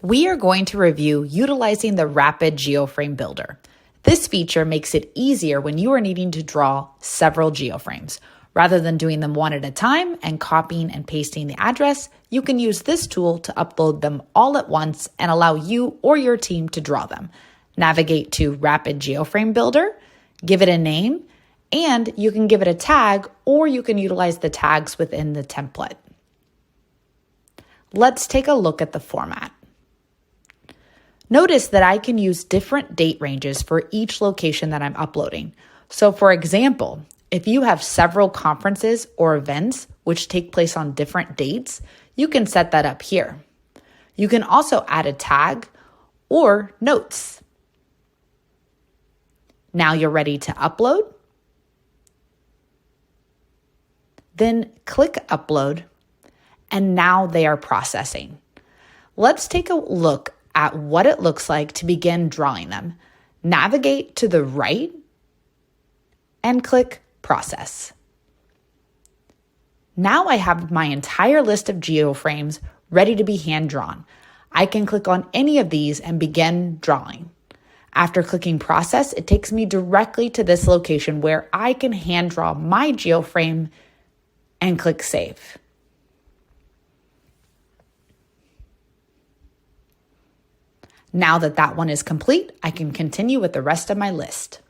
We are going to review utilizing the Rapid Geoframe Builder. This feature makes it easier when you are needing to draw several geoframes. Rather than doing them one at a time and copying and pasting the address, you can use this tool to upload them all at once and allow you or your team to draw them. Navigate to Rapid Geoframe Builder, give it a name, and you can give it a tag, or you can utilize the tags within the template. Let's take a look at the format. Notice that I can use different date ranges for each location that I'm uploading. So for example, if you have several conferences or events which take place on different dates, you can set that up here. You can also add a tag or notes. Now you're ready to upload. Then click upload, and now they are processing. Let's take a look at what it looks like to begin drawing them. Navigate to the right and click process. Now I have my entire list of geoframes ready to be hand drawn. I can click on any of these and begin drawing. After clicking process, it takes me directly to this location where I can hand draw my geoframe and click save. Now that one is complete, I can continue with the rest of my list.